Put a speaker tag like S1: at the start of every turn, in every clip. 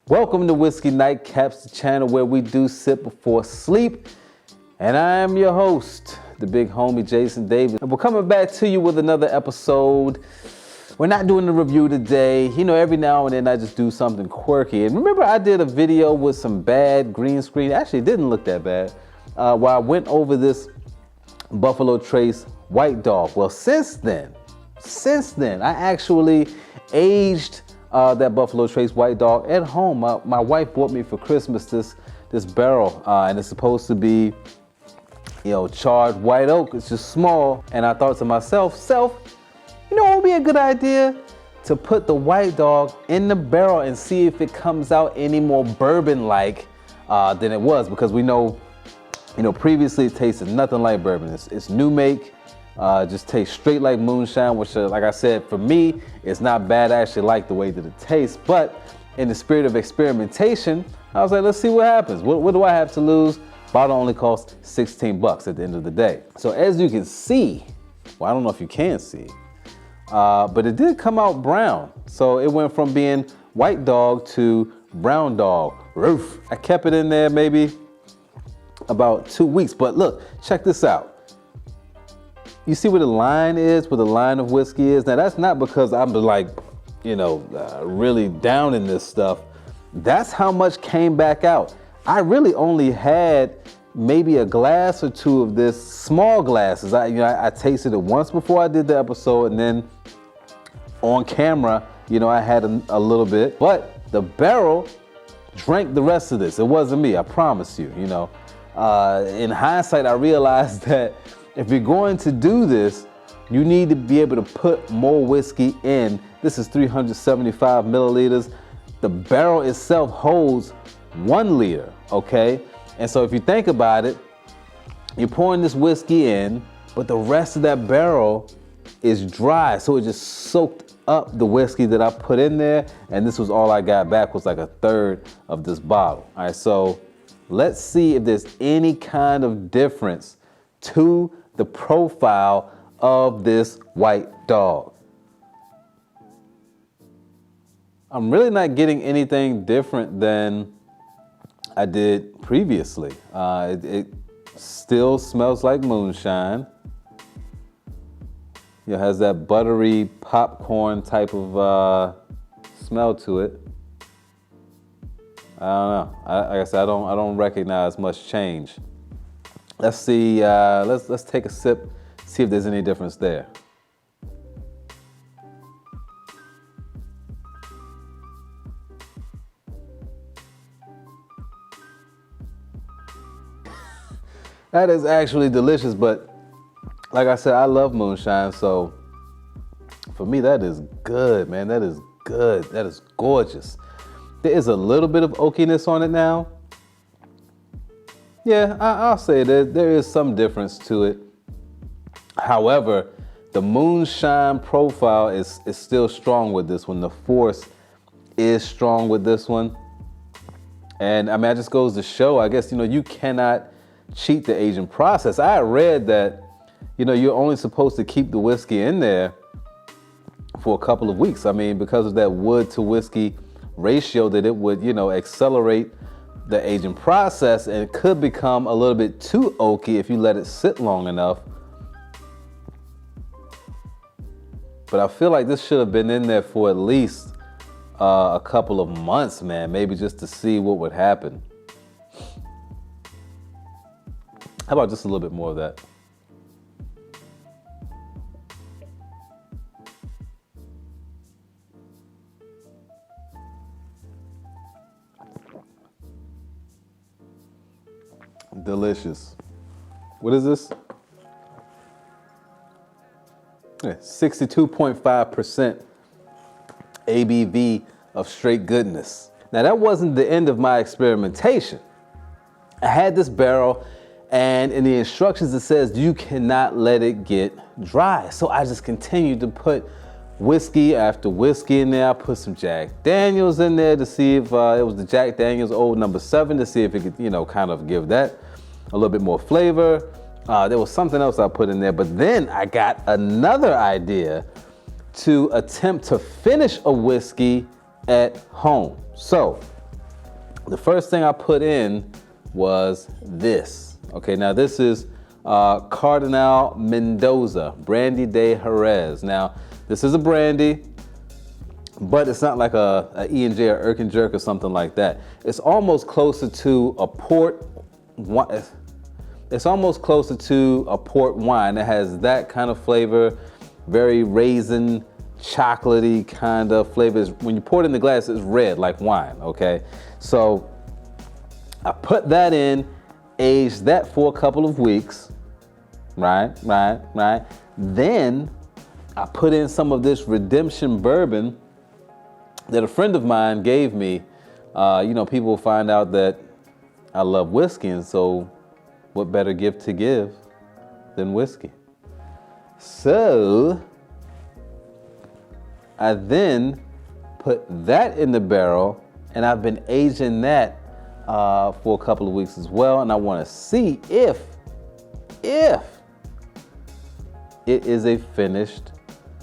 S1: Welcome to Whiskey Nightcaps, the channel where we do sip before sleep. And I am your host, the big homie Jason Davis. And we're coming back to you with another episode. We're not doing the review today. You know, every now and then I just do something quirky. And remember I did a video with some bad green screen. Actually, it didn't look that bad. Where I went over this Buffalo Trace White Dog. Well, since then, I actually aged that Buffalo Trace White Dog at home. My wife bought me for Christmas this barrel, and it's supposed to be, you know, charred white oak. It's just small, and I thought to myself, you know, it would be a good idea to put the White Dog in the barrel and see if it comes out any more bourbon-like than it was, because we know, you know, previously it tasted nothing like bourbon. It's new make. Just tastes straight like moonshine, which, like I said, for me, it's not bad. I actually like the way that it tastes. But in the spirit of experimentation, I was like, let's see what happens. What do I have to lose? Bottle only costs 16 bucks at the end of the day. So as you can see, well, I don't know if you can see, but it did come out brown. So it went from being White Dog to Brown Dog. Roof. I kept it in there maybe about 2 weeks. But look, check this out. You see where the line is, where the line of whiskey is? Now that's not because I'm like, you know, really down in this stuff. That's how much came back out. I really only had maybe a glass or two of this, small glasses. I tasted it once before I did the episode, and then on camera, you know, I had a little bit. But the barrel drank the rest of this. It wasn't me, I promise you. You know, in hindsight, I realized that if you're going to do this, you need to be able to put more whiskey in. This is 375 milliliters. The barrel itself holds 1 liter, okay? And so if you think about it, you're pouring this whiskey in, but the rest of that barrel is dry. So it just soaked up the whiskey that I put in there. And this was all I got back, was like a third of this bottle. All right, so let's see if there's any kind of difference to the profile of this White Dog. I'm really not getting anything different than I did previously. It still smells like moonshine. It has that buttery popcorn type of smell to it. I don't know. Like I said, I don't recognize much change. Let's see, let's take a sip, see if there's any difference there. That is actually delicious, but like I said, I love moonshine, so for me, that is good, man. That is good. That is gorgeous. There is a little bit of oakiness on it now. Yeah, I'll say that there is some difference to it. However, the moonshine profile is still strong with this one. The force is strong with this one. And I mean, it just goes to show, I guess, you know, you cannot cheat the aging process. I read that, you know, you're only supposed to keep the whiskey in there for a couple of weeks. I mean, because of that wood to whiskey ratio, that it would, you know, accelerate the aging process, and it could become a little bit too oaky if you let it sit long enough. But I feel like this should have been in there for at least a couple of months, man, maybe just to see what would happen. How about just a little bit more of that? Delicious. What is this? 62.5% ABV of straight goodness. Now that wasn't the end of my experimentation. I had this barrel, and in the instructions it says you cannot let it get dry. So I just continued to put whiskey after whiskey in there. I put some Jack Daniels in there to see if it was the Jack Daniels Old No. 7, to see if it could, you know, kind of give that a little bit more flavor. There was something else I put in there, but then I got another idea to attempt to finish a whiskey at home. So the first thing I put in was this. Okay, now this is Cardinal Mendoza Brandy de Jerez. Now, this is a brandy, but it's not like a E&J or Erkenjerk or something like that. It's almost closer to a port. It's almost closer to a port wine that has that kind of flavor, very raisin, chocolatey kind of flavors. When you pour it in the glass, it's red like wine, okay? So I put that in, aged that for a couple of weeks, right? Then I put in some of this Redemption bourbon that a friend of mine gave me. People find out that I love whiskey, and so what better gift to give than whiskey? So I then put that in the barrel, and I've been aging that for a couple of weeks as well, and I want to see if it is a finished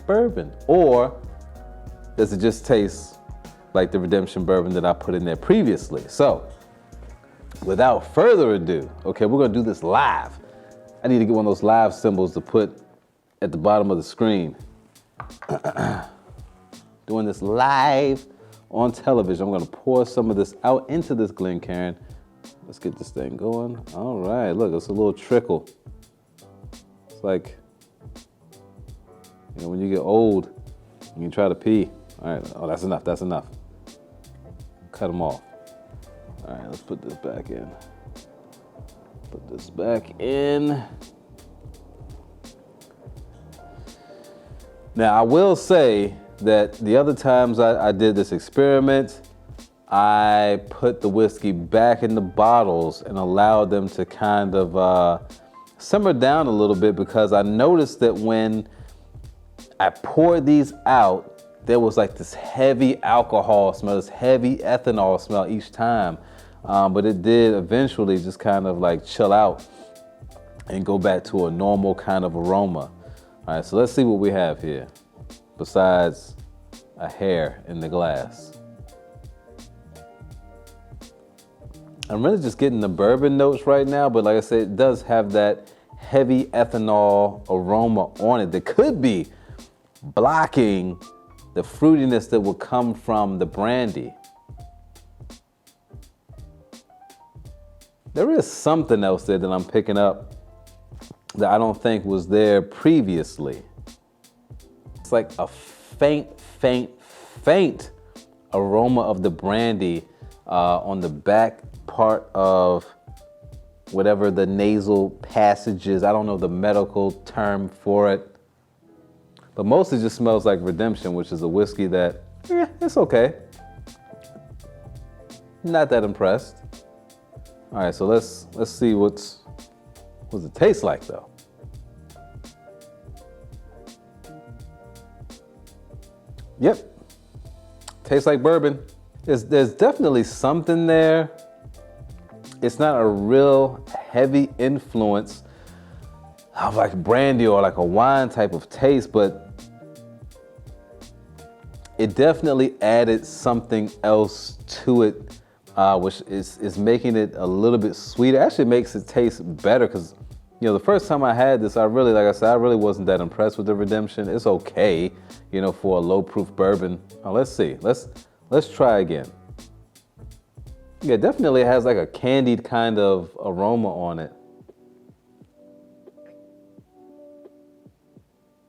S1: bourbon, or does it just taste like the Redemption bourbon that I put in there previously. So without further ado, okay, we're gonna do this live. I need to get one of those live symbols to put at the bottom of the screen. Doing this live on television. I'm gonna pour some of this out into this Glencairn. Let's get this thing going. All right, look, it's a little trickle. It's like, when you get old, you can try to pee. All right, oh, that's enough. Cut them off. All right, let's put this back in. Now, I will say that the other times I did this experiment, I put the whiskey back in the bottles and allowed them to kind of simmer down a little bit, because I noticed that when I poured these out, there was like this heavy alcohol smell, this heavy ethanol smell each time. But it did eventually just kind of like chill out and go back to a normal kind of aroma. All right, so let's see what we have here besides a hair in the glass. I'm really just getting the bourbon notes right now, but like I said, it does have that heavy ethanol aroma on it that could be blocking the fruitiness that would come from the brandy. There is something else there that I'm picking up that I don't think was there previously. It's like a faint aroma of the brandy on the back part of whatever the nasal passage is. I don't know the medical term for it. But mostly just smells like Redemption, which is a whiskey that, it's okay. Not that impressed. All right, so let's see what's it taste like though. Yep, tastes like bourbon. There's definitely something there. It's not a real heavy influence of like brandy or like a wine type of taste, but it definitely added something else to it, which is making it a little bit sweeter. Actually makes it taste better, because the first time I had this, I really wasn't that impressed with the Redemption. It's okay, for a low proof bourbon. Now, let's see. Let's try again. Yeah, definitely has like a candied kind of aroma on it.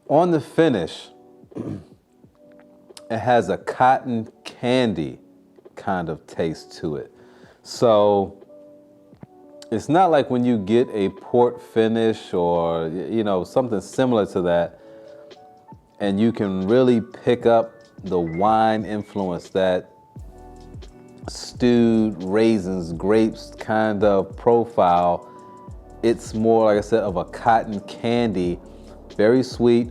S1: On the finish, it has a cotton candy kind of taste to it. So it's not like when you get a port finish or, something similar to that, and you can really pick up the wine influence, that stewed raisins, grapes kind of profile. It's more, like I said, of a cotton candy, very sweet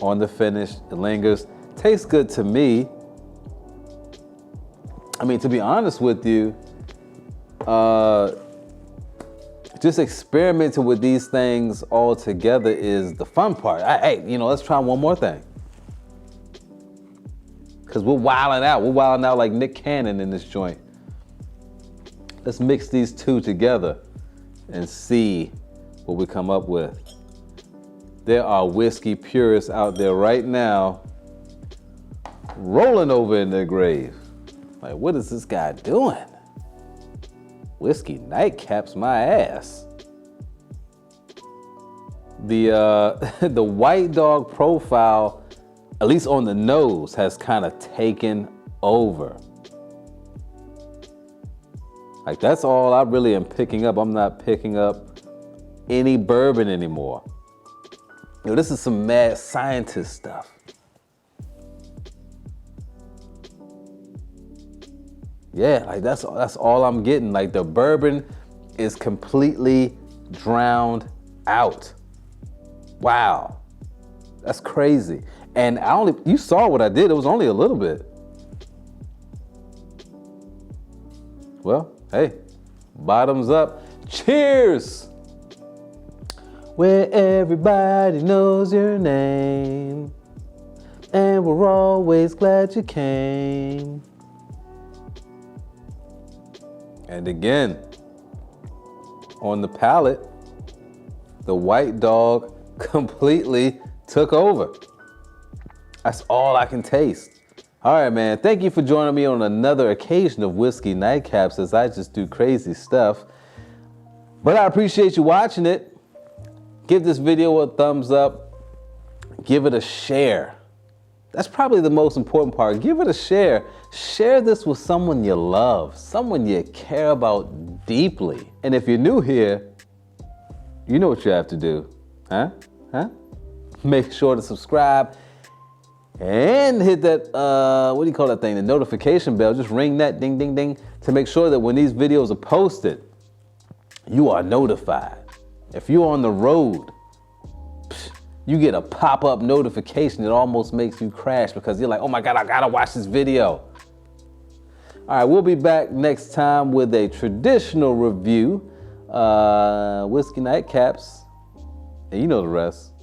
S1: on the finish. It lingers. Tastes good to me. I mean, to be honest with you, just experimenting with these things all together is the fun part. Hey, let's try one more thing. Because we're wilding out. We're wilding out like Nick Cannon in this joint. Let's mix these two together and see what we come up with. There are whiskey purists out there right now rolling over in their grave. Like, what is this guy doing? Whiskey nightcaps my ass. The White Dog profile, at least on the nose, has kind of taken over. Like, that's all I really am picking up. I'm not picking up any bourbon anymore. You know, this is some mad scientist stuff. Yeah, like that's all I'm getting. Like, the bourbon is completely drowned out. Wow, that's crazy. And you saw what I did. It was only a little bit. Well, hey, bottoms up. Cheers! Where everybody knows your name, and we're always glad you came. And again, on the palate, the White Dog completely took over. That's all I can taste. All right, man, thank you for joining me on another occasion of Whiskey Nightcaps as I just do crazy stuff. But I appreciate you watching it. Give this video a thumbs up. Give it a share. That's probably the most important part. Give it a share. Share this with someone you love, someone you care about deeply. And if you're new here, you know what you have to do, huh? Make sure to subscribe and hit that, what do you call that thing? The notification bell. Just ring that ding, ding, ding to make sure that when these videos are posted, you are notified. If you're on the road, you get a pop-up notification that almost makes you crash because you're like, oh my God, I gotta watch this video. All right, we'll be back next time with a traditional review, Whiskey Nightcaps, and you know the rest.